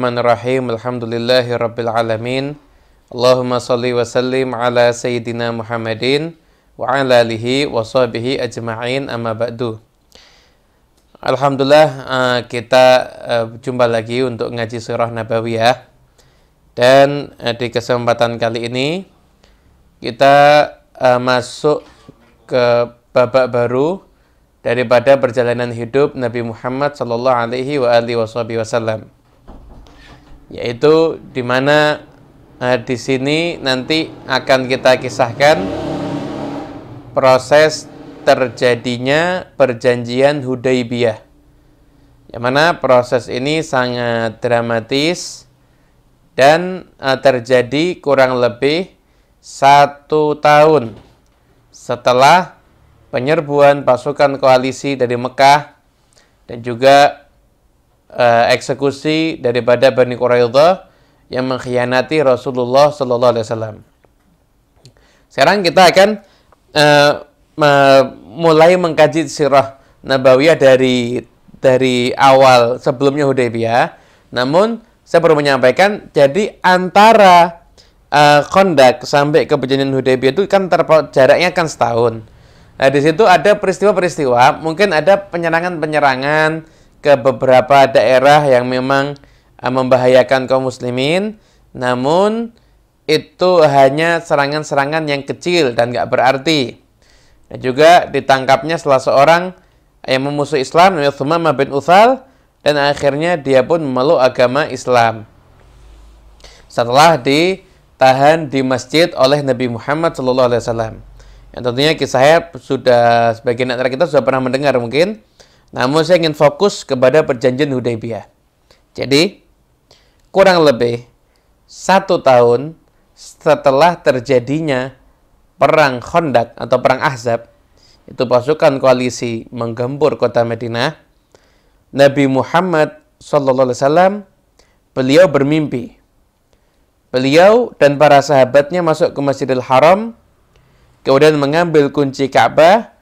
Bismillahirrahmanirrahim. Alhamdulillahi rabbil alamin. Allahumma salli wa sallim ala sayyidina Muhammadin wa ala alihi wa sahbihi ajma'in, amma ba'du. Alhamdulillah, kita jumpa lagi untuk ngaji Sirah Nabawiyah. Dan di kesempatan kali ini kita masuk ke babak baru daripada perjalanan hidup Nabi Muhammad sallallahu alaihi wa alihi wasallam. Yaitu di mana di sini nanti akan kita kisahkan proses terjadinya perjanjian Hudaybiyah. Yang mana proses ini sangat dramatis dan terjadi kurang lebih 1 tahun setelah penyerbuan pasukan koalisi dari Mekah dan juga eksekusi daripada Bani Quraidah yang mengkhianati Rasulullah sallallahu alaihi wasallam. Sekarang kita akan mulai mengkaji sirah Nabawiyah dari awal sebelumnya Hudaybiyah. Namun saya perlu menyampaikan, jadi antara Khandaq sampai ke perjanjian Hudaybiyah itu kan jaraknya kan setahun. Nah, di situ ada peristiwa-peristiwa, mungkin ada penyerangan-penyerangan ke beberapa daerah yang memang membahayakan kaum muslimin, namun itu hanya serangan-serangan yang kecil dan gak berarti. Dan juga ditangkapnya salah seorang yang memusuhi Islam, namanya Thumamah bin Uthal, dan akhirnya dia pun memeluk agama Islam setelah ditahan di masjid oleh Nabi Muhammad SAW. Yang tentunya kisahnya sudah sebagian antara kita sudah pernah mendengar mungkin. Namun saya ingin fokus kepada perjanjian Hudaybiyah. Jadi, kurang lebih 1 tahun setelah terjadinya perang Khandaq atau perang Ahzab, itu pasukan koalisi menggempur kota Madinah, Nabi Muhammad SAW, beliau bermimpi. Beliau dan para sahabatnya masuk ke Masjidil Haram, kemudian mengambil kunci Ka'bah,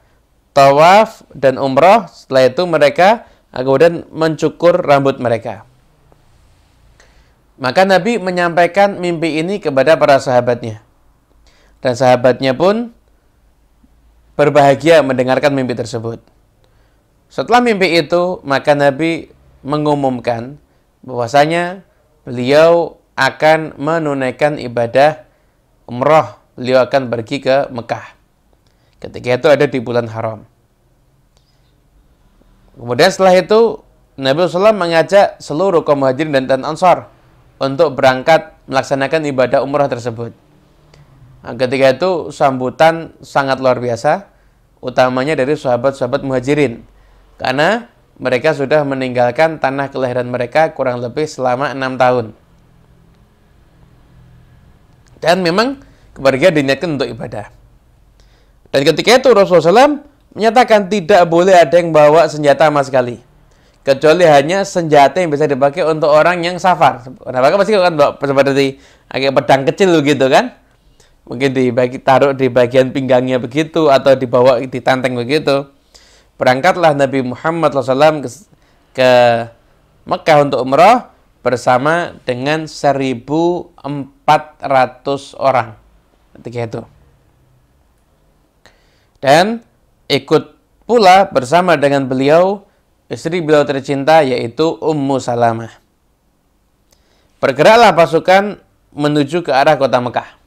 tawaf dan umrah. Setelah itu mereka kemudian mencukur rambut mereka. Maka Nabi menyampaikan mimpi ini kepada para sahabatnya. Dan sahabatnya pun berbahagia mendengarkan mimpi tersebut. Setelah mimpi itu, maka Nabi mengumumkan bahwasanya beliau akan menunaikan ibadah umrah. Beliau akan pergi ke Mekah. Ketika itu ada di bulan haram. Kemudian setelah itu Nabi SAW mengajak seluruh kaum muhajirin dan ansar untuk berangkat melaksanakan ibadah umrah tersebut. Nah, ketika itu sambutan sangat luar biasa, utamanya dari sahabat-sahabat muhajirin, karena mereka sudah meninggalkan tanah kelahiran mereka kurang lebih selama 6 tahun. Dan memang kepergian diniatkan untuk ibadah. Dan ketika itu Rasulullah SAW menyatakan tidak boleh ada yang bawa senjata sama sekali, kecuali hanya senjata yang bisa dipakai untuk orang yang safar. Nah, maka pasti kan bawa seperti kayak pedang kecil gitu kan, mungkin taruh di bagian pinggangnya begitu, atau dibawa ditanteng begitu. Berangkatlah Nabi Muhammad SAW ke Mekah untuk umrah bersama dengan 1.400 orang ketika itu. Dan ikut pula bersama dengan beliau istri beliau tercinta, yaitu Ummu Salamah. Bergeraklah pasukan menuju ke arah kota Mekah,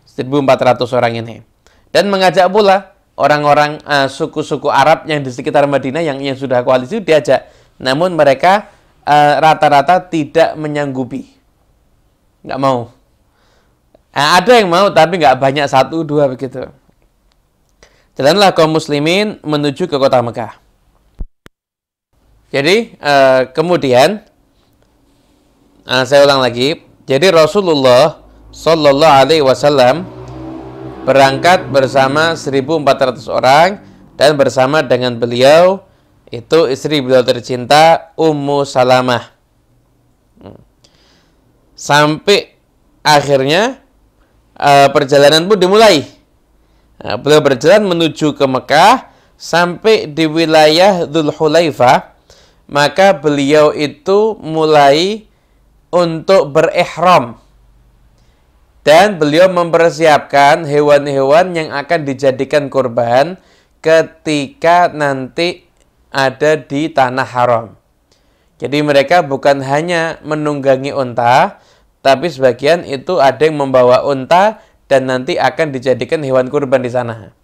1.400 orang ini, dan mengajak pula orang-orang suku-suku Arab yang di sekitar Madinah yang sudah koalisi diajak. Namun mereka rata-rata tidak menyanggupi, nggak mau. Ada yang mau tapi nggak banyak, 1-2 begitu. Jalanlah kaum muslimin menuju ke kota Mekah. Jadi kemudian saya ulang lagi. Jadi Rasulullah sallallahu alaihi wasallam berangkat bersama 1.400 orang, dan bersama dengan beliau itu istri beliau tercinta Ummu Salamah. Sampai akhirnya perjalanan pun dimulai. Beliau berjalan menuju ke Mekah sampai di wilayah Dzul Hulaifah. Maka beliau itu mulai untuk berihram. Dan beliau mempersiapkan hewan-hewan yang akan dijadikan kurban ketika nanti ada di tanah haram. Jadi mereka bukan hanya menunggangi unta, tapi sebagian itu ada yang membawa unta dan nanti akan dijadikan hewan kurban di sana.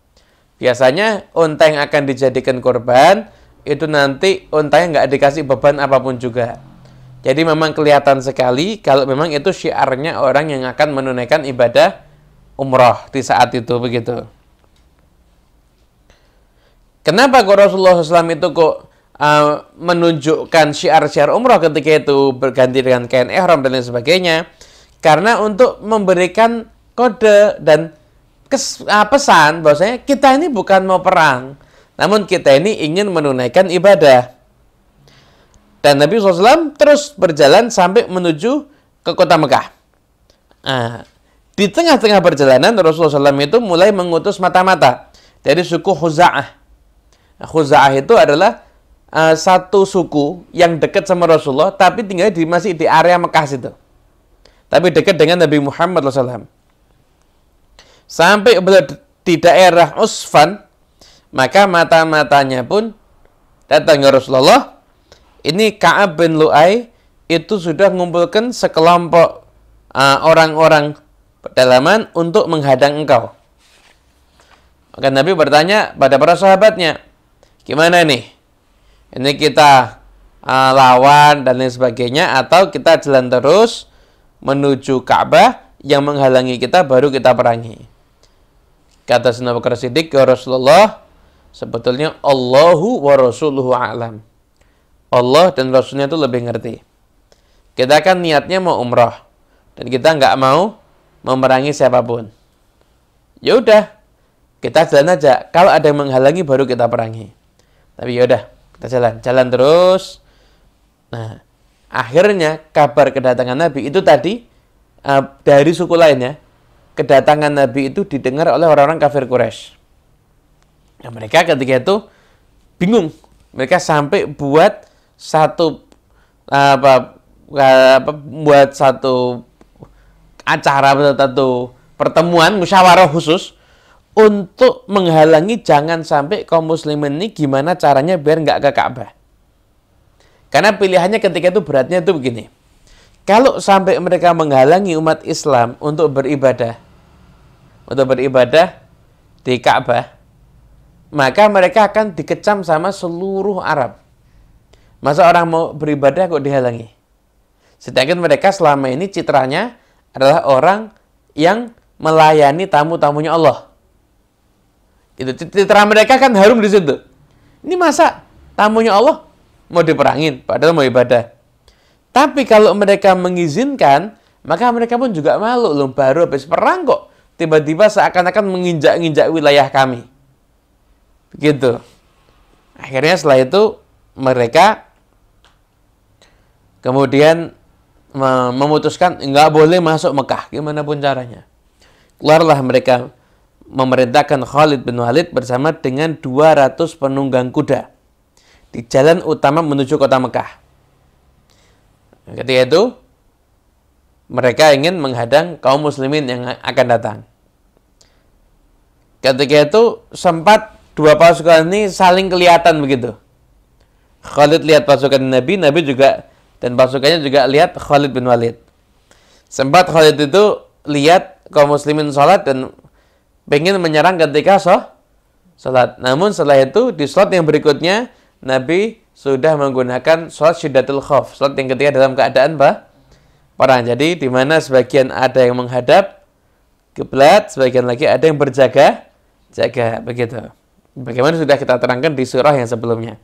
Biasanya unta yang akan dijadikan kurban itu nanti untanya nggak dikasih beban apapun juga. Jadi memang kelihatan sekali kalau memang itu syiarnya orang yang akan menunaikan ibadah umroh di saat itu begitu. Kenapa kok Rasulullah SAW itu kok menunjukkan syiar-syiar umroh ketika itu berganti dengan kain ihram dan lain sebagainya? Karena untuk memberikan kode dan pesan bahwasanya kita ini bukan mau perang, namun kita ini ingin menunaikan ibadah. Dan Nabi SAW terus berjalan sampai menuju ke kota Mekah. Di tengah-tengah perjalanan Rasulullah SAW itu mulai mengutus mata-mata dari suku Khuza'ah. Khuza'ah itu adalah satu suku yang dekat sama Rasulullah, tapi tinggal masih di area Mekah situ. Tapi dekat dengan Nabi Muhammad SAW. Sampai di daerah Usfan, maka mata-matanya pun datang ke Rasulullah. Ini Ka'ab bin Lu'ay itu sudah mengumpulkan sekelompok orang-orang pedalaman untuk menghadang engkau. Maka Nabi bertanya pada para sahabatnya, gimana nih? Ini kita lawan dan lain sebagainya, atau kita jalan terus menuju Ka'bah yang menghalangi kita baru kita perangi? Kata Sayyidina Abu Bakar Siddiq, ya Rasulullah, sebetulnya Allahu wa Rasuluhu a'lam. Allah dan Rasulnya itu lebih ngerti. Kita kan niatnya mau umrah dan kita nggak mau memerangi siapapun. Ya udah, kita jalan aja. Kalau ada yang menghalangi baru kita perangi. Tapi ya udah, kita jalan terus. Nah, akhirnya kabar kedatangan Nabi itu tadi dari suku lainnya, kedatangan Nabi itu didengar oleh orang-orang kafir Quraisy. Nah, mereka ketika itu bingung. Mereka sampai buat buat satu acara, satu pertemuan musyawarah khusus untuk menghalangi jangan sampai kaum muslimin ini gimana caranya biar nggak ke Ka'bah. Karena pilihannya ketika itu beratnya itu begini. Kalau sampai mereka menghalangi umat Islam untuk beribadah di Ka'bah, maka mereka akan dikecam sama seluruh Arab. Masa orang mau beribadah kok dihalangi? Sedangkan mereka selama ini citranya adalah orang yang melayani tamu-tamunya Allah. Itu citra mereka kan harum di situ. Ini masa tamunya Allah mau diperangin padahal mau ibadah. Tapi kalau mereka mengizinkan, maka mereka pun juga malu loh, baru habis perang kok tiba-tiba seakan-akan menginjak-injak wilayah kami. Begitu. Akhirnya setelah itu mereka kemudian memutuskan nggak boleh masuk Mekah gimana pun caranya. Keluarlah mereka memerintahkan Khalid bin Walid bersama dengan 200 penunggang kuda di jalan utama menuju kota Mekah. Ketika itu mereka ingin menghadang kaum muslimin yang akan datang. Ketika itu sempat dua pasukan ini saling kelihatan begitu. Khalid lihat pasukan Nabi, Nabi juga dan pasukannya juga lihat Khalid bin Walid. Sempat Khalid itu lihat kaum muslimin sholat dan pengen menyerang ketika sholat. Namun setelah itu di sholat yang berikutnya Nabi sudah menggunakan sholat syiddatul khauf, sholat yang ketiga dalam keadaan perang. Jadi di mana sebagian ada yang menghadap kiblat, sebagian lagi ada yang berjaga begitu. Bagaimana sudah kita terangkan di surah yang sebelumnya.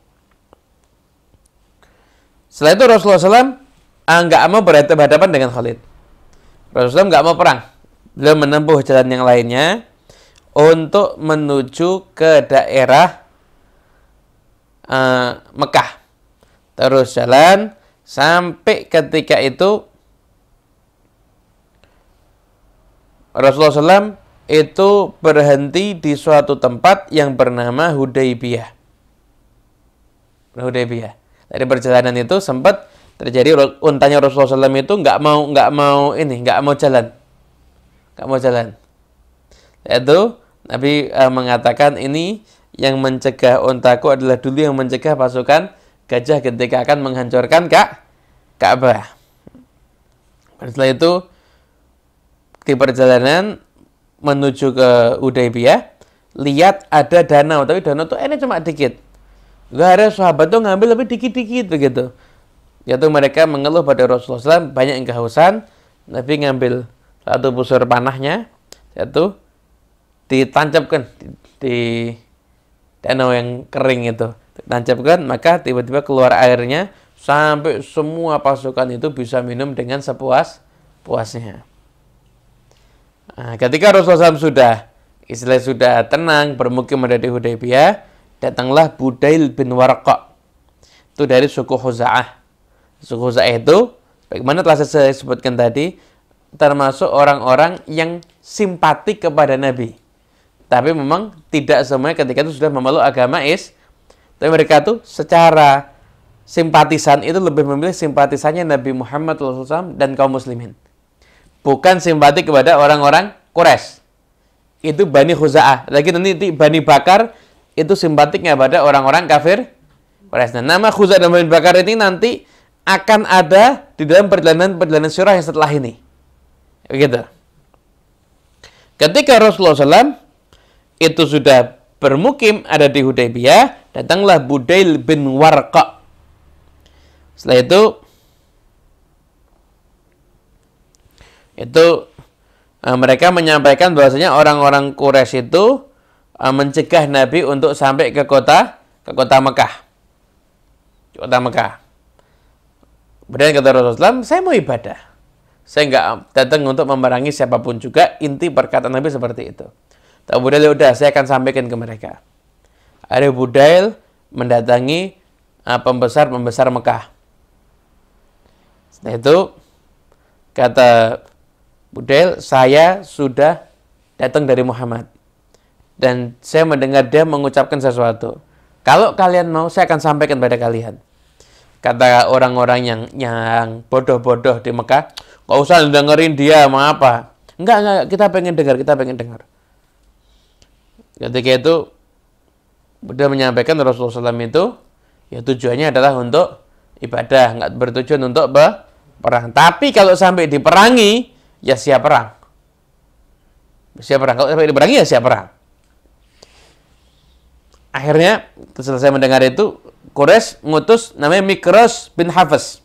Setelah itu Rasulullah SAW nggak mau berhadapan dengan Khalid. Rasulullah SAW nggak mau perang. Beliau menempuh jalan yang lainnya untuk menuju ke daerah Mekah. Terus jalan sampai ketika itu Rasulullah SAW itu berhenti di suatu tempat yang bernama Hudaybiyah. Dari perjalanan itu sempat terjadi untanya Rasulullah SAW itu nggak mau jalan. Yaitu Nabi mengatakan ini yang mencegah untaku adalah dulu yang mencegah pasukan gajah ketika akan menghancurkan Ka'bah. Setelah itu di perjalanan menuju ke Hudaybiyah, lihat ada danau, tapi danau itu ini cuma dikit. Gak ada sahabat tuh ngambil lebih dikit-dikit begitu. Yaitu mereka mengeluh pada Rasulullah SAW banyak yang kehausan. Nabi ngambil satu busur panahnya, yaitu ditancapkan di danau yang kering itu. Ditancapkan, maka tiba-tiba keluar airnya sampai semua pasukan itu bisa minum dengan sepuas-puasnya. Nah, ketika Rasulullah SAW sudah tenang bermukim ada di Hudaybiyah, datanglah Budail bin Warqa. Itu dari suku Khuza'ah. Suku Khuza'ah itu, bagaimana telah saya sebutkan tadi, termasuk orang-orang yang simpatik kepada Nabi. Tapi memang tidak semuanya ketika itu sudah memeluk agama tapi mereka tuh secara simpatisan itu lebih memilih simpatisannya Nabi Muhammad SAW dan kaum muslimin. Bukan simpati kepada orang-orang Quraisy. Itu Bani Khuza'ah. Lagi nanti Bani Bakar itu simpatiknya pada orang-orang kafir Quraisy. Nah, nama Khuza'ah dan Bani Bakar ini nanti akan ada di dalam perjalanan sirah yang setelah ini. Begitu. Ketika Rasulullah SAW itu sudah bermukim ada di Hudaybiyah, datanglah Budail bin Warqa. Setelah itu mereka menyampaikan bahwasanya orang-orang Quraisy itu mencegah Nabi untuk sampai ke kota Mekah. Kota Mekah. Kemudian kata Rasulullah, saya mau ibadah. Saya nggak datang untuk memerangi siapapun juga. Inti perkataan Nabi seperti itu. Tak Budail, udah saya akan sampaikan ke mereka. Ada Budail mendatangi pembesar Mekah. Setelah itu kata Budail, saya sudah datang dari Muhammad dan saya mendengar dia mengucapkan sesuatu. Kalau kalian mau, saya akan sampaikan pada kalian. Kata orang-orang yang bodoh-bodoh di Mekah, nggak usah dengerin dia, mau apa? Enggak, kita pengen dengar. Ketika itu Budail menyampaikan Rasulullah SAW itu ya tujuannya adalah untuk ibadah, nggak bertujuan untuk perang. Tapi kalau sampai diperangi, ya siap perang. Kalau sampai diperangi, ya siap perang. Akhirnya, selesai mendengar itu, Quraisy ngutus namanya Mikras bin Hafs.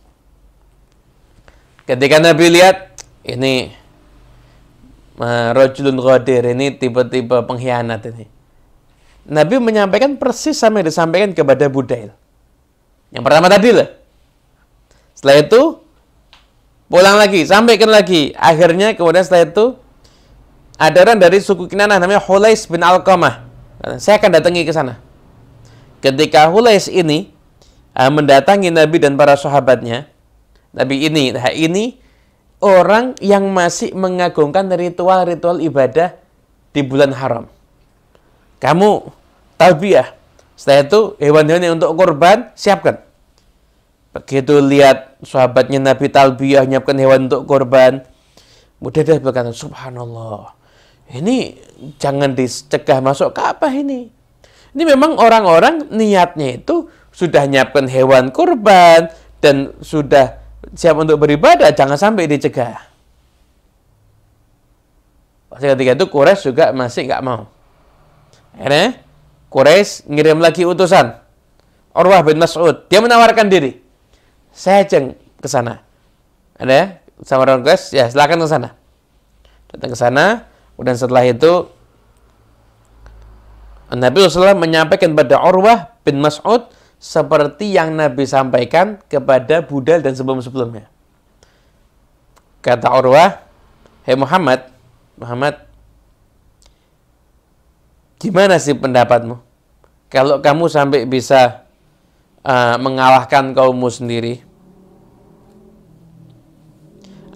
Ketika Nabi lihat, ini rajulun ghadir, ini tipe-tipe pengkhianat ini. Nabi menyampaikan persis sama yang disampaikan kepada Budail. Yang pertama tadi lah. Setelah itu, pulang lagi, sampaikan lagi. Akhirnya kemudian setelah itu ada orang dari suku Kinanah namanya Hulais bin Alqamah. Saya akan datangi ke sana. Ketika Hulais ini mendatangi Nabi dan para sahabatnya, Nabi ini orang yang masih mengagungkan ritual-ritual ibadah di bulan haram. Kamu talbiyah. Setelah itu hewan-hewan yang untuk kurban siapkan. Begitu lihat sahabatnya Nabi talbiyah menyiapkan hewan untuk kurban, mudah dia berkata, subhanallah, ini jangan dicegah masuk Ka'bah ini. Ini memang orang-orang niatnya itu sudah menyiapkan hewan kurban dan sudah siap untuk beribadah, jangan sampai dicegah. Ketika itu Quraisy juga masih nggak mau. Akhirnya Quraisy ngirim lagi utusan, Urwah bin Mas'ud, dia menawarkan diri. Saya ajeng ke sana. Ada sama orang Quraisy, ya silakan ke sana. Datang ke sana, kemudian setelah itu Nabi SAW menyampaikan pada Urwah bin Mas'ud seperti yang Nabi sampaikan kepada Budail dan sebelum-sebelumnya. Kata Urwah, "Hei Muhammad, gimana sih pendapatmu? Kalau kamu sampai bisa mengalahkan kaummu sendiri,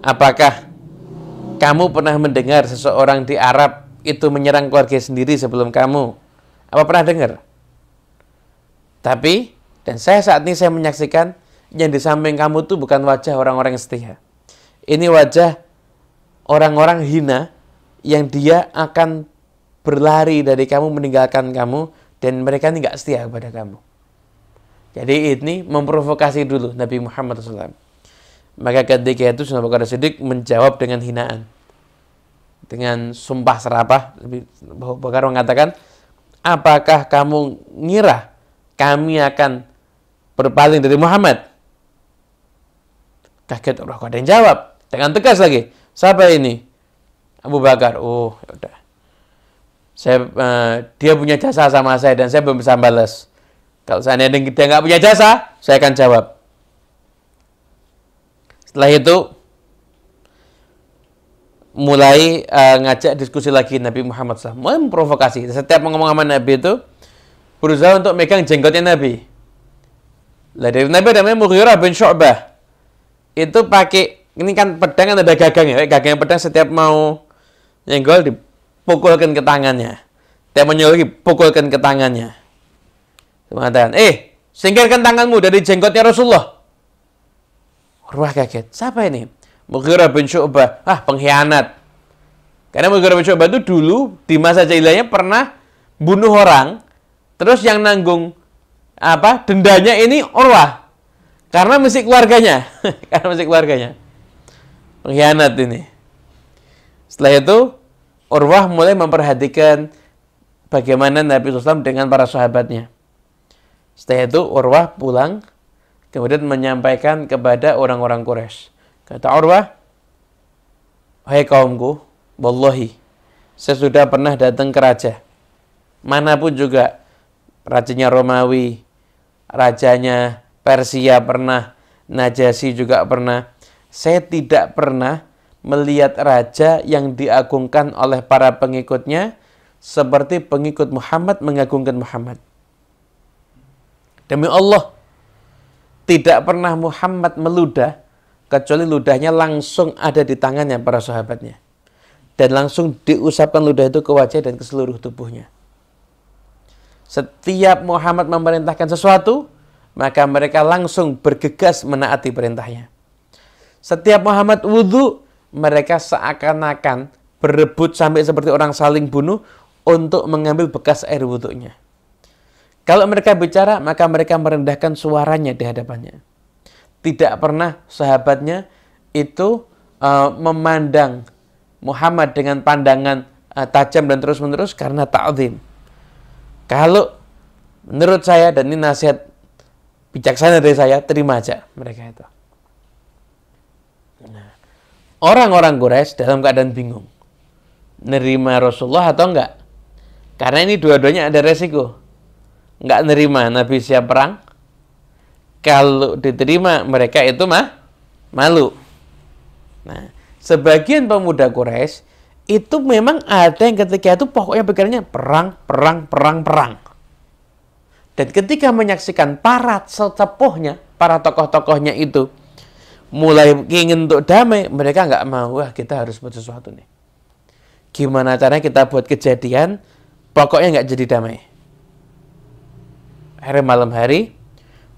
apakah kamu pernah mendengar seseorang di Arab itu menyerang keluarga sendiri sebelum kamu? Apa pernah dengar? Tapi, dan saya saat ini saya menyaksikan, yang di samping kamu tuh bukan wajah orang-orang yang setia. Ini wajah orang-orang hina yang dia akan berlari dari kamu, meninggalkan kamu, dan mereka ini nggak setia kepada kamu. Jadi ini memprovokasi dulu Nabi Muhammad SAW. Maka ketika itu Abu Bakar Siddiq menjawab dengan hinaan, dengan sumpah serapah. Abu Bakar mengatakan, apakah kamu ngira kami akan berpaling dari Muhammad? Kaget Urwah, ada yang jawab dengan tegas lagi. Siapa ini? Abu Bakar. Oh, yaudah. Dia punya jasa sama saya dan saya belum bisa balas. Kalau seandainya dia nggak punya jasa, saya akan jawab. Setelah itu mulai ngajak diskusi lagi Nabi Muhammad SAW. Mulai memprovokasi. Setiap ngomong sama Nabi itu berusaha untuk megang jenggotnya Nabi. Lah dari Nabi namanya Mughirah bin Syu'bah. Itu pakai, ini kan pedang kan ada gagangnya. Gagang pedang setiap mau nyenggol dipukulkan ke tangannya. Setiap mau nyenggol dipukulkan ke tangannya. Mengatakan, singkirkan tanganmu dari jenggotnya Rasulullah. Urwah kaget. Siapa ini? Mughirah bin Syu'bah. Pengkhianat. Karena Mughirah bin Syu'bah itu dulu di masa jahiliyahnya pernah bunuh orang. Terus yang nanggung dendanya ini Urwah. Karena mesti keluarganya. Pengkhianat ini. Setelah itu Urwah mulai memperhatikan bagaimana Nabi SAW dengan para sahabatnya. Setelah itu Urwah pulang, kemudian menyampaikan kepada orang-orang Quraisy. Kata Urwah, "Hai kaumku, wallahi, saya sudah pernah datang ke raja. Manapun juga, rajanya Romawi, rajanya Persia pernah, Najasyi juga pernah. Saya tidak pernah melihat raja yang diagungkan oleh para pengikutnya seperti pengikut Muhammad mengagungkan Muhammad. Demi Allah, tidak pernah Muhammad meludah, kecuali ludahnya langsung ada di tangannya para sahabatnya. Dan langsung diusapkan ludah itu ke wajah dan ke seluruh tubuhnya. Setiap Muhammad memerintahkan sesuatu, maka mereka langsung bergegas menaati perintahnya. Setiap Muhammad wudhu, mereka seakan-akan berebut sampai seperti orang saling bunuh untuk mengambil bekas air wudhunya. Kalau mereka bicara, maka mereka merendahkan suaranya di hadapannya. Tidak pernah sahabatnya itu memandang Muhammad dengan pandangan tajam dan terus-menerus karena ta'zim. Kalau menurut saya, dan ini nasihat bijaksana dari saya, terima aja mereka itu. Nah, orang-orang Quraisy dalam keadaan bingung. Nerima Rasulullah atau enggak? Karena ini dua-duanya ada resiko. Enggak nerima Nabi siap perang. Kalau diterima mereka itu malu. Nah, sebagian pemuda Quraisy itu memang ada yang ketika itu pokoknya pikirannya perang. Dan ketika menyaksikan para sesepuhnya, para tokoh-tokohnya itu mulai ingin untuk damai, mereka nggak mau. Wah, kita harus buat sesuatu nih. Gimana caranya kita buat kejadian, pokoknya nggak jadi damai. Akhirnya malam hari,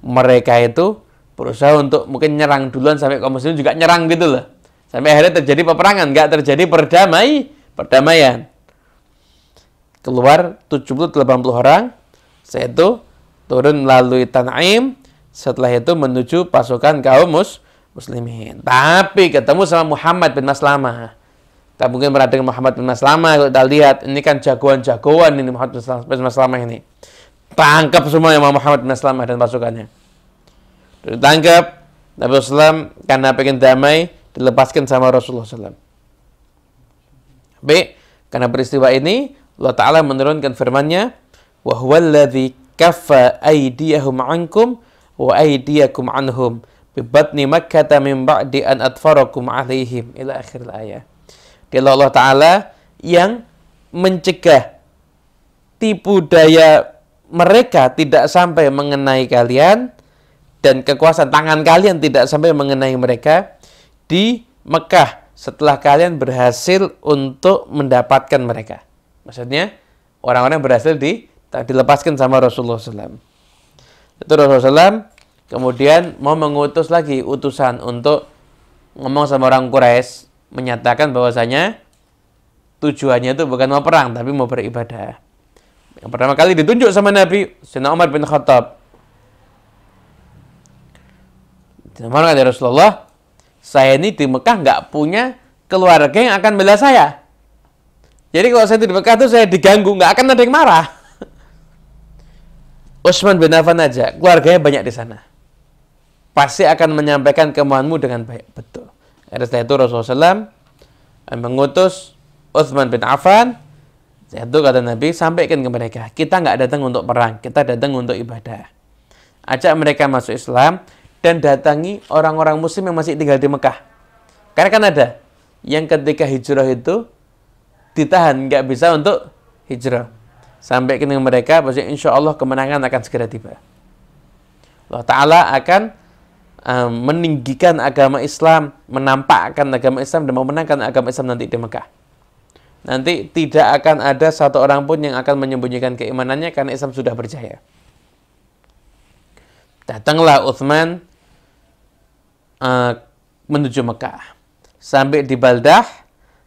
mereka itu berusaha untuk mungkin nyerang duluan sampai kaum muslimin juga nyerang gitu loh. Sampai akhirnya terjadi peperangan, nggak terjadi perdamaian. Keluar 70-80 orang, setelah itu turun melalui Tan'im, setelah itu menuju pasukan kaum muslimin. Tapi ketemu sama Muhammad bin Maslamah. Kita mungkin pernah dengar Muhammad bin Maslamah, kalau kita lihat, ini kan jagoan-jagoan ini Muhammad bin Maslamah ini. Tangkap semua yang Muhammad bin Maslamah dan pasukannya. Ditangkap, Nabi SAW karena pengen damai, dilepaskan sama Rasulullah SAW. Tapi, karena peristiwa ini, Allah Ta'ala menurunkan firman-Nya, wa huwallazi kaffa aydiyahum 'ankum wa aydiyakum 'anhum bi batni Makkah min ba'di an atfarakum 'alaihim ila akhir ayat. Dialah Allah Ta'ala yang mencegah tipu daya mereka tidak sampai mengenai kalian dan kekuasaan tangan kalian tidak sampai mengenai mereka di Mekah setelah kalian berhasil untuk mendapatkan mereka. Maksudnya orang-orang berhasil dilepaskan sama Rasulullah SAW. Itu Rasulullah SAW kemudian mau mengutus lagi utusan untuk ngomong sama orang Quraisy, menyatakan bahwasanya tujuannya itu bukan mau perang, tapi mau beribadah. Yang pertama kali ditunjuk sama Nabi, Sayyidina Umar bin Khattab. Kata Rasulullah, saya ini di Mekah nggak punya keluarga yang akan bela saya. Jadi kalau saya di Mekah itu saya diganggu, nggak akan ada yang marah. Utsman bin Affan aja, keluarganya banyak di sana. Pasti akan menyampaikan kemauanmu dengan baik. Betul. Setelah itu Rasulullah SAW mengutus Utsman bin Affan. Setelah itu kata Nabi, sampaikan ke mereka, kita nggak datang untuk perang, kita datang untuk ibadah. Ajak mereka masuk Islam dan datangi orang-orang muslim yang masih tinggal di Mekah. Karena kan ada yang ketika hijrah itu ditahan, nggak bisa untuk hijrah. Sampai ke mereka, bahwa insya Allah kemenangan akan segera tiba. Allah Ta'ala akan meninggikan agama Islam, menampakkan agama Islam dan memenangkan agama Islam nanti di Mekah. Nanti tidak akan ada satu orang pun yang akan menyembunyikan keimanannya karena Islam sudah berjaya. Datanglah Utsman menuju Mekah. Sampai di Baldah,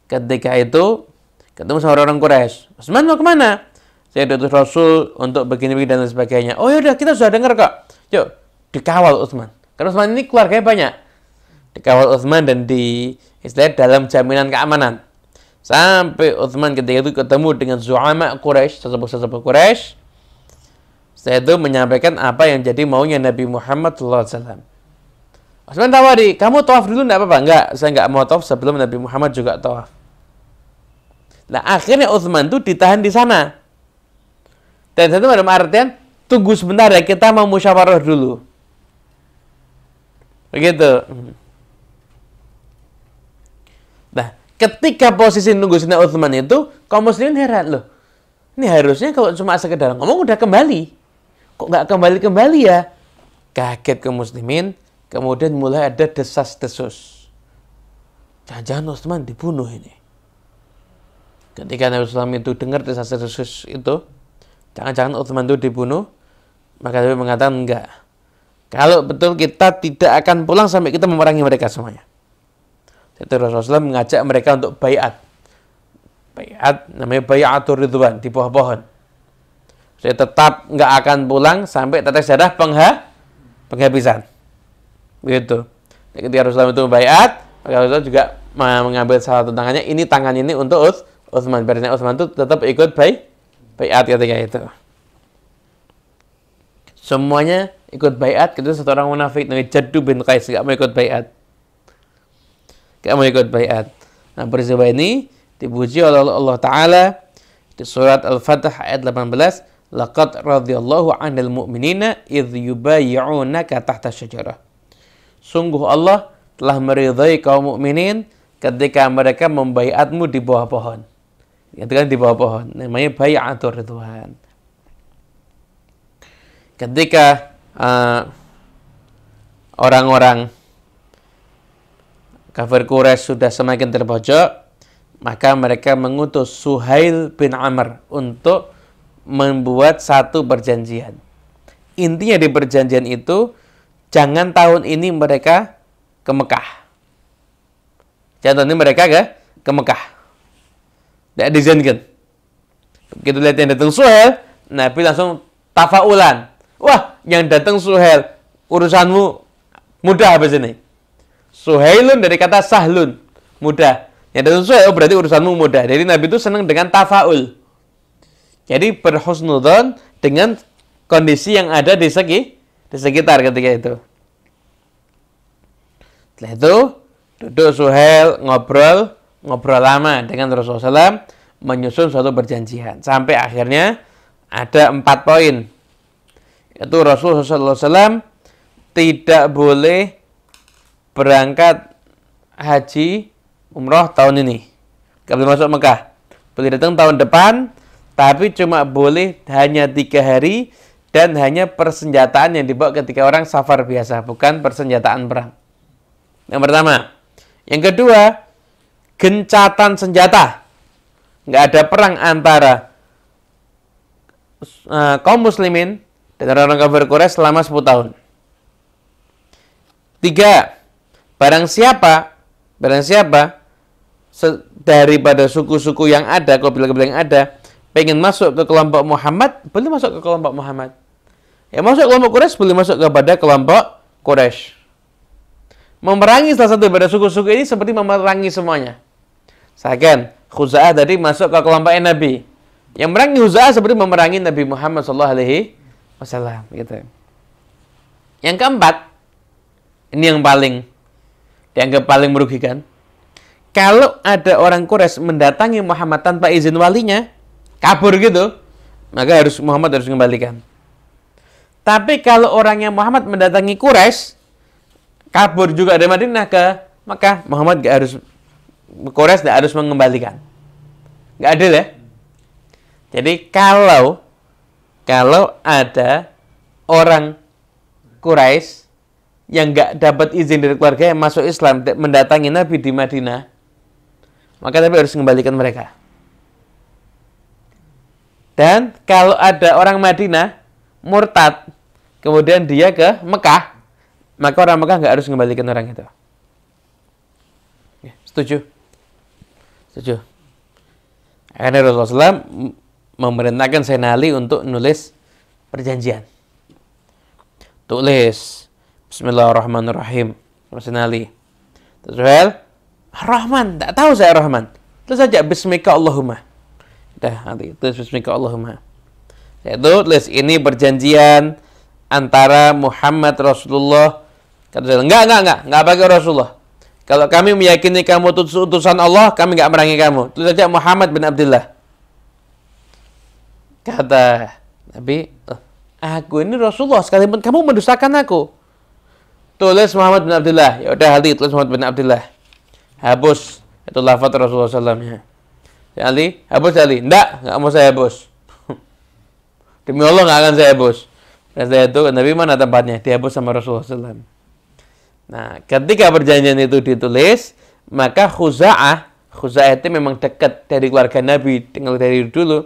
ketika itu ketemu sama orang Quraisy. Utsman mau kemana? Saya diutus Rasul untuk begini-begini dan sebagainya. Oh yaudah, kita sudah dengar kok. Yuk, dikawal Utsman. Karena Utsman ini keluarganya banyak. Dikawal Utsman dan dalam jaminan keamanan. Sampai Utsman ketika itu ketemu dengan Zu'ama Quraisy, sesepuh-sesepuh Quraisy. Setelah itu menyampaikan apa yang jadi maunya Nabi Muhammad SAW. Utsman tawari, kamu tawaf dulu enggak apa-apa? Enggak, saya enggak mau tawaf sebelum Nabi Muhammad juga tawaf. Nah, akhirnya Utsman itu ditahan di sana. Dan itu dalam artian, tunggu sebentar ya, kita mau musyawarah dulu. Begitu. Nah, ketika posisi nunggu Sayyidina Utsman itu, kaum muslimin heran loh. Ini harusnya kalau cuma sekedar ngomong udah kembali. Kok nggak kembali-kembali ya? Kaget kaum muslimin, kemudian mulai ada desas-desus. Jangan-jangan Utsman dibunuh ini. Ketika Nabi SAW itu dengar desas-desus itu, jangan-jangan Utsman itu dibunuh, maka Nabi mengatakan enggak. Kalau betul kita tidak akan pulang sampai kita memerangi mereka semuanya. Jadi Rasulullah SAW mengajak mereka untuk baiat. Baiat namanya baiatur ridwan di bawah pohon. Saya tetap nggak akan pulang sampai tetes darah penghabisan. Begitu. Ketika Rasulullah itu baiat, maka Rasulullah juga mengambil salah satu tangannya. Ini tangan ini untuk Utsman. Berarti Utsman itu tetap ikut baiat ketika itu. Semuanya ikut baiat. Kemudian satu orang munafik namanya Jaddu bin Qais nggak mau ikut baiat. Nggak mau ikut baiat. Nah, peristiwa ini dipuji oleh Allah Ta'ala di surat Al-Fatih ayat 18. Laqad radhiyallahu 'anil mu'minina idh yubayyi'unaka tahta syajarah. Sungguh Allah telah meridhai kaum mukminin ketika mereka membaiatmu di bawah pohon. Itu kan di bawah pohon. Namanya bai'atur ridwan. Ketika orang-orang kafir Quraisy sudah semakin terpojok, maka mereka mengutus Suhail bin Amr untuk membuat satu perjanjian. Intinya di perjanjian itu, jangan tahun ini mereka ke Mekah. Jangan tahun ini mereka ke Mekah. Tidak diizinkan. Begitu lihat yang datang Suhail, Nabi langsung tafaulan. Wah, yang datang Suhail, urusanmu mudah habis ini. Suhailun dari kata sahlun, mudah. Yang datang Suhail, berarti urusanmu mudah. Jadi Nabi itu senang dengan tafaul. Jadi berhusnudzon dengan kondisi yang ada di sekitar ketika itu. Setelah itu duduk Suhail ngobrol lama dengan Rasulullah SAW, menyusun suatu perjanjian sampai akhirnya ada 4 poin. Yaitu Rasulullah SAW tidak boleh berangkat haji umroh tahun ini, nggak boleh masuk Mekah, boleh datang tahun depan. Tapi cuma boleh hanya 3 hari dan hanya persenjataan yang dibawa ketika orang safar biasa, bukan persenjataan perang. Yang pertama. Yang kedua, gencatan senjata. Nggak ada perang antara kaum muslimin dan orang-orang kafir Quraisy selama 10 tahun. 3. Barang siapa daripada suku-suku yang ada, kabilah-kabilah yang ada, pengen masuk ke kelompok Muhammad, boleh masuk ke kelompok Muhammad. Ya, masuk ke kelompok Quraisy, boleh masuk kepada kelompok Quraisy. Memerangi salah satu daripada suku-suku ini seperti memerangi semuanya. Misalkan Khuza'ah tadi masuk ke kelompok Nabi. Yang memerangi Khuza'ah seperti memerangi Nabi Muhammad SAW. Gitu. Yang keempat, ini yang paling dianggap paling merugikan. Kalau ada orang Quraisy mendatangi Muhammad tanpa izin walinya, kabur gitu, maka Muhammad harus mengembalikan. Tapi kalau orangnya Muhammad mendatangi Quraisy, kabur juga dari Madinah ke Makkah, Muhammad Quraisy tidak harus mengembalikan. Nggak adil ya? Jadi kalau ada orang Quraisy yang nggak dapat izin dari keluarga yang masuk Islam mendatangi Nabi di Madinah, maka Nabi harus mengembalikan mereka. Dan kalau ada orang Madinah murtad, kemudian dia ke Mekah, maka orang Mekah nggak harus mengembalikan orang itu. Ya, setuju? Setuju. Akhirnya Rasulullah SAW memerintahkan Sayyidina Ali untuk nulis perjanjian. Tulis Bismillahirrahmanirrahim. Sayyidina Ali. Terus Rahman, tak tahu saya Rahman. Terus saja Bismika Allahumma. Dah, nanti tulis Bismika Allahumma. Saya tulis ini perjanjian antara Muhammad Rasulullah. Kata saya, enggak pakai Rasulullah. Kalau kami meyakini kamu utusan Allah, kami enggak merangi kamu. Tulis saja Muhammad bin Abdullah. Kata Nabi, aku ini Rasulullah, sekalipun kamu mendustakan aku. Tulis Muhammad bin Abdullah. Ya udah, Ali tulis Muhammad bin Abdullah. Hapus itu lafaz Rasulullah SAW-nya. Ya Ali, hapus Ali. Enggak mau saya hapus. Demi Allah enggak akan saya hapus. Dan saya itu, Nabi mana tempatnya? Dihapus sama Rasulullah SAW. Nah, ketika perjanjian itu ditulis, maka Khuza'ah itu memang dekat dari keluarga Nabi, tinggal dari dulu,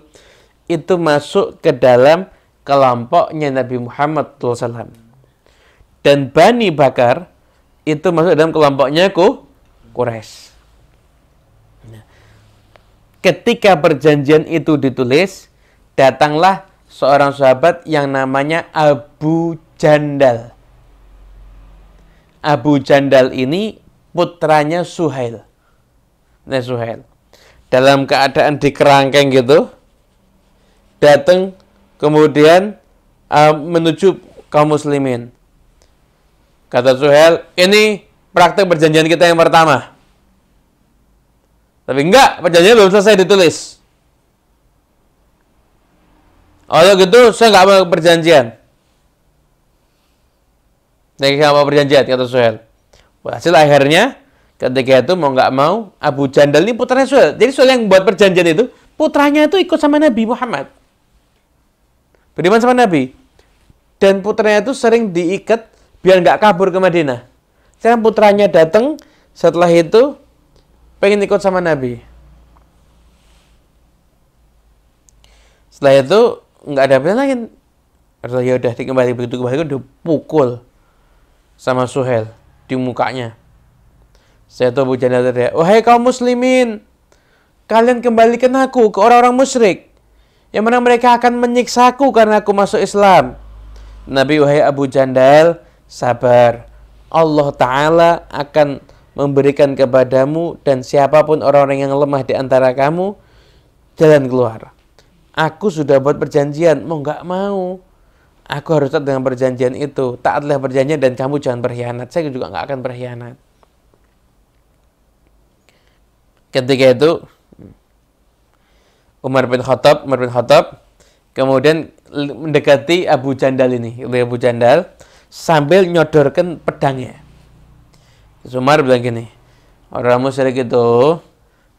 itu masuk ke dalam kelompoknya Nabi Muhammad SAW. Dan Bani Bakar itu masuk dalam kelompoknya Quraisy. Nah, ketika perjanjian itu ditulis, datanglah seorang sahabat yang namanya Abu Jandal. Abu Jandal ini putranya Suhail. Nah, Suhail dalam keadaan di kerangkeng gitu, datang kemudian menuju kaum muslimin. Kata Suhail, ini praktek perjanjian kita yang pertama. Tapi enggak, perjanjian belum selesai ditulis. Kalau gitu, saya enggak mau perjanjian. Saya enggak mau perjanjian, kata Suhail. Hasil akhirnya, ketika itu mau enggak mau, Abu Jandal ini putranya Suhail. Jadi Suhail yang buat perjanjian itu, putranya itu ikut sama Nabi Muhammad. Beriman sama Nabi. Dan putranya itu sering diikat biar enggak kabur ke Madinah. Sekarang putranya datang, setelah itu pengen ikut sama Nabi. Setelah itu nggak ada pilihan lain. Ya udah dikembali, begitu kembali dipukul sama Suhail di mukanya. Saya tahu Abu Jandal tadi, wahai kaum muslimin, kalian kembalikan aku ke orang-orang musyrik, yang mana mereka akan menyiksaku karena aku masuk Islam. Nabi, wahai Abu Jandal, sabar. Allah Ta'ala akan memberikan kepadamu dan siapapun orang-orang yang lemah di antara kamu jalan keluar. Aku sudah buat perjanjian, mau nggak mau, aku harus taat dengan perjanjian itu. Taatlah perjanjian dan kamu jangan berkhianat. Saya juga nggak akan berkhianat. Ketika itu Umar bin Khattab kemudian mendekati Abu Jandal ini. Abu Jandal sambil nyodorkan pedangnya. Umar bilang gini, orang musyrik itu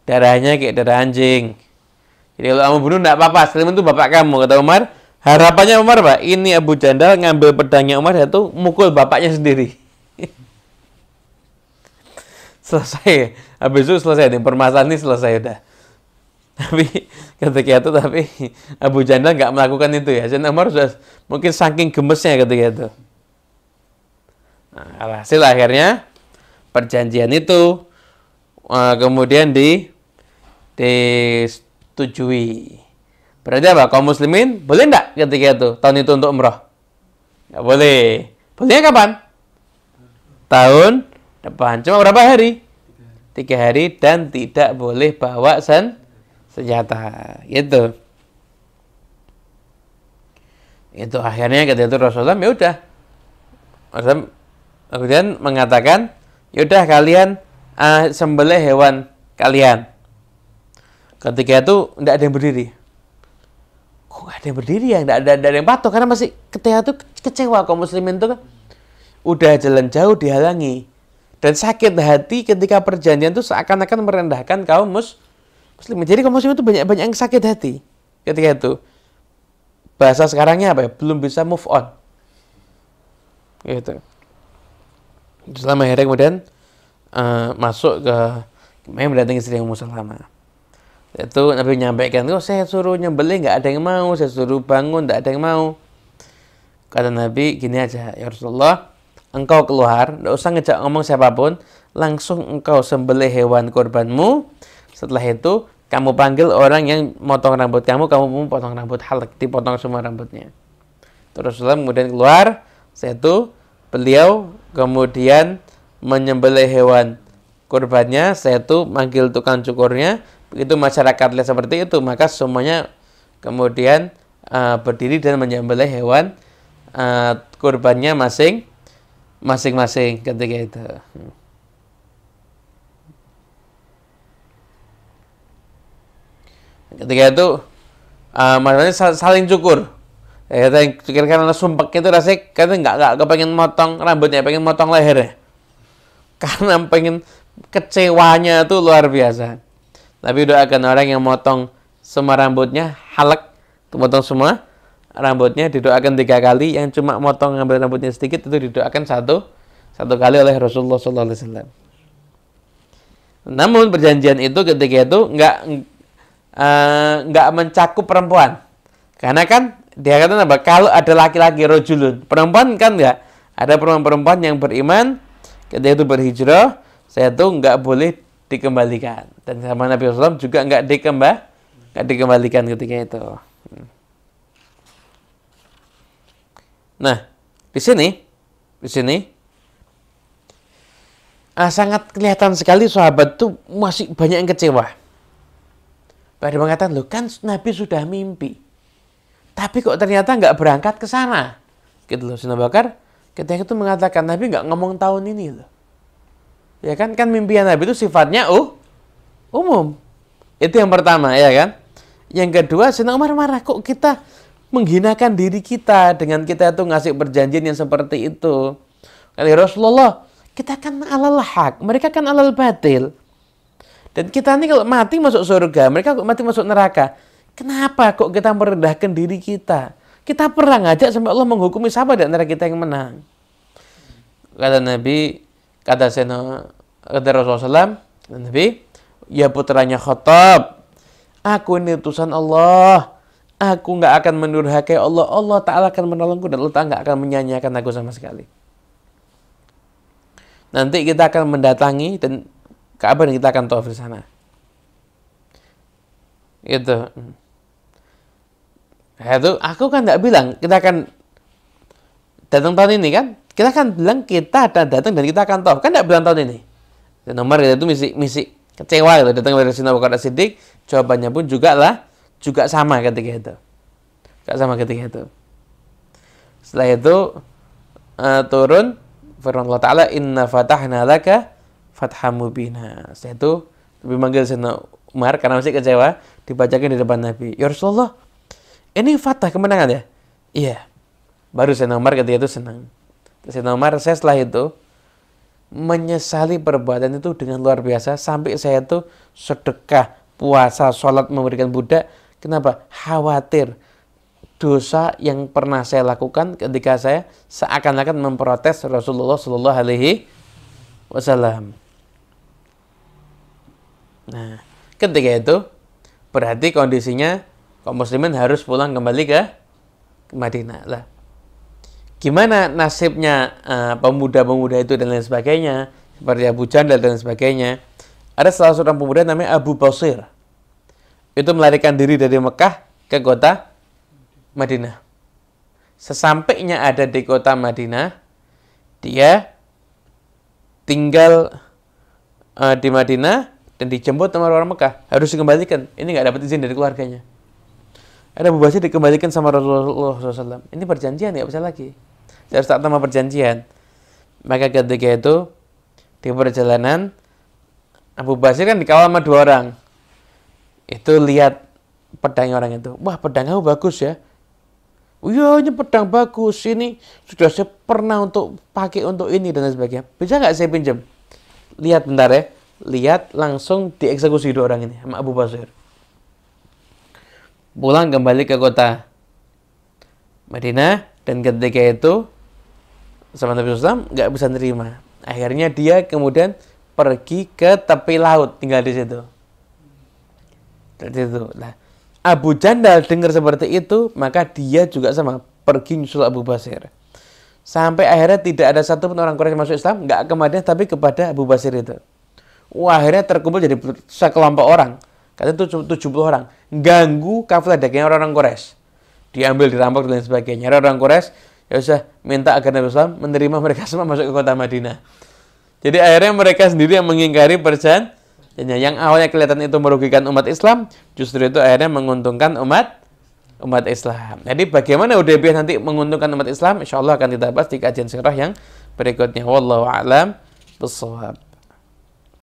darahnya kayak darah anjing. Jadi kalau kamu bunuh tidak apa-apa, sekalipun itu bapak kamu, kata Umar. Harapannya Umar, Pak, ini Abu Jandal ngambil pedangnya Umar itu mukul bapaknya sendiri. Selesai. Habis itu selesai nih, permasalahan ini selesai udah. Tapi ketika itu Abu Jandal nggak melakukan itu ya. Sayyidina Umar sudah mungkin saking gemesnya ketika itu. Nah, hasil akhirnya perjanjian itu kemudian disetujui. Berarti apa? Kaum muslimin boleh enggak ketika itu tahun itu untuk umrah? Enggak boleh. Bolehnya kapan? Tahun depan. Cuma berapa hari? 3 hari dan tidak boleh bawa senjata. Gitu. Itu akhirnya ketika itu Rasulullah ya udah. Rasulullah kemudian mengatakan, ya udah kalian sembelih hewan kalian. Ketika itu tidak ada yang berdiri. Kok nggak ada yang berdiri ya? Nggak ada yang patuh karena masih ketika itu kecewa kaum muslimin itu kan udah jalan jauh dihalangi dan sakit hati ketika perjanjian itu seakan-akan merendahkan kaum muslimin. Jadi kaum muslimin itu banyak yang sakit hati ketika itu. Bahasa sekarangnya apa ya? Belum bisa move on. Gitu. Selama akhirnya kemudian masuk ke mendatangi istri yang Salamah. Itu Nabi menyampaikan, saya suruh nyembelih nggak ada yang mau, saya suruh bangun nggak ada yang mau. Kata Nabi, gini aja, ya Rasulullah, engkau keluar, nggak usah ngejak ngomong siapapun, langsung engkau sembelih hewan kurbanmu. Setelah itu kamu panggil orang yang motong rambut kamu potong rambut halak, dipotong semua rambutnya. Terus Rasulullah kemudian keluar, beliau kemudian menyembelih hewan kurbannya, manggil tukang cukurnya. Begitu masyarakat lihat seperti itu, maka semuanya kemudian berdiri dan menyembelih hewan kurbannya masing-masing ketika itu. Ketika itu maksudnya saling cukur. Yang karena sumpek itu rasanya katanya nggak kepengen motong rambutnya, pengen motong lehernya. Karena pengen kecewanya tuh luar biasa. Nabi doakan orang yang motong semua rambutnya, halak, motong semua rambutnya, didoakan 3 kali. Yang cuma motong ngambil rambutnya sedikit itu didoakan satu kali oleh Rasulullah SAW. Namun perjanjian itu ketika itu nggak mencakup perempuan, karena kan dia kata apa? Kalau ada laki-laki rojulun, perempuan kan nggak ada perempuan yang beriman ketika itu berhijrah, saya tuh nggak boleh dikembalikan, dan sama Nabi SAW juga nggak dikembalikan ketika itu. Nah, di sini sangat kelihatan sekali sahabat tuh masih banyak yang kecewa. Pada mengatakan, loh kan Nabi sudah mimpi, tapi kok ternyata nggak berangkat ke sana, gitu loh. Sayyidina Bakar ketika itu mengatakan Nabi nggak ngomong tahun ini loh. Ya kan mimpian Nabi itu sifatnya umum. Itu yang pertama, ya kan. Yang kedua, Sayyidina Umar marah, kok kita menghinakan diri kita dengan kita itu ngasih perjanjian yang seperti itu. Kata Rasulullah, kita kan alal haq, mereka kan alal batil. Dan kita ini kalau mati masuk surga, mereka kok mati masuk neraka. Kenapa kok kita merendahkan diri kita? Kita perang aja sampai Allah menghukumi siapa di antara kita yang menang. Kata Nabi, kata Rasulullah SAW, Nabi, ya putranya Khattab, aku ini utusan Allah, aku nggak akan mendurhakai Allah, Allah Ta'ala akan menolongku dan Allah Ta'ala nggak akan menyanyiakan aku sama sekali. Nanti kita akan mendatangi dan Ka'bah dan kita akan tawaf di sana. Gitu. Itu aku kan nggak bilang kita akan datang tahun ini kan? Kita kan bilang kita akan datang dan kita akan tawaf. Kan nggak bilang tahun ini. Dan Umar itu misi kecewa gitu. Datang dari Sayyidina Abu Bakar As-Siddiq, jawabannya pun juga sama ketika itu. Sama ketika itu. Setelah itu turun firman Allah Ta'ala, inna fatahna laka fatham mubina. Setelah itu Nabi manggil Sayyidina Umar karena masih kecewa, dibacakan di depan Nabi. Ya Rasulullah, ini fatah kemenangan ya? Iya. Baru Sayyidina Umar ketika itu senang. Sayyidina Umar, saya setelah itu menyesali perbuatan itu dengan luar biasa, sampai saya itu sedekah, puasa, sholat, memberikan budak. Kenapa? Khawatir dosa yang pernah saya lakukan ketika saya seakan-akan memprotes Rasulullah Shallallahu Alaihi Wasallam. Nah, ketika itu berarti kondisinya kaum muslimin harus pulang kembali ke Madinah lah. Gimana nasibnya pemuda-pemuda itu dan lain sebagainya, seperti Abu Jandal dan sebagainya. Ada salah seorang pemuda namanya Abu Basir. Itu melarikan diri dari Mekah ke kota Madinah. Sesampainya ada di kota Madinah, dia tinggal di Madinah dan dijemput sama orang Mekah. Harus dikembalikan. Ini nggak dapat izin dari keluarganya. Ada Abu Basir dikembalikan sama Rasulullah SAW. Ini perjanjian, nggak bisa lagi. Saya harus tak sama perjanjian. Maka ketika itu di perjalanan, Abu Basir kan dikawal sama 2 orang. Itu lihat pedang orang itu. Wah, pedang kamu bagus ya. Oh iya, ini pedang bagus. Ini sudah saya pernah untuk pakai untuk ini dan lain sebagainya. Bisa nggak saya pinjam? Lihat bentar ya. Lihat, langsung dieksekusi 2 orang ini sama Abu Basir. Pulang kembali ke kota Madinah, dan ketika itu sama Nabi SAW nggak bisa nerima. Akhirnya dia kemudian pergi ke tepi laut, tinggal di situ. Nah, Abu Jandal dengar seperti itu, maka dia juga sama pergi nyusul Abu Basir. Sampai akhirnya tidak ada satupun orang Quraisy masuk Islam, nggak ke Madinah tapi kepada Abu Basir itu. Wah, akhirnya terkumpul jadi sekelompok orang. Katanya 70 orang. Ganggu kafilah dagangnya orang-orang Quraisy. Diambil, dirampok dan lain sebagainya. Orang Quraisy ya usah minta agar Nabi SAW menerima mereka semua masuk ke kota Madinah. Jadi akhirnya mereka sendiri yang mengingkari perjanjian. Yang awalnya kelihatan itu merugikan umat Islam, justru itu akhirnya menguntungkan umat Islam. Jadi bagaimana Hudaybiyah nanti menguntungkan umat Islam? Insya Allah akan kita bahas di kajian sirah yang berikutnya. Wallahu a'lam bishawab.